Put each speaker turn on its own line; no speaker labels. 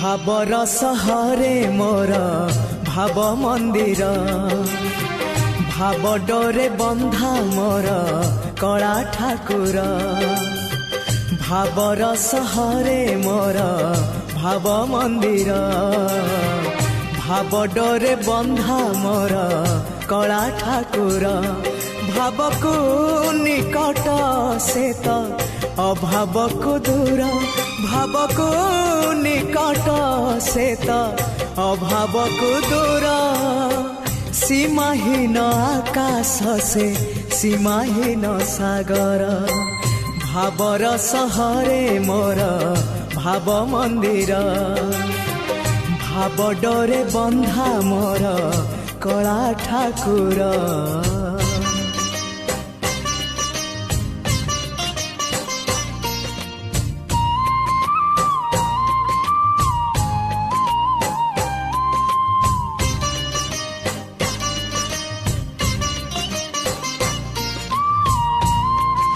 भावर सहरे मोर भाव मंदिर भाव डोरे बंधा मोर कला ठाकुर भावर सहरे मोर भाव मंदिर भाव डोरे बंधा मोर कला ठाकुर भाव को निकट से तो अभाव को दूर भाव को निकट से तो अभाव को दूर सीमाहीन आकाश से सीमाहीन सागर भावर सहरे मोर भाव मंदिर भाव डोरे बंधा मोर कला ठाकुर।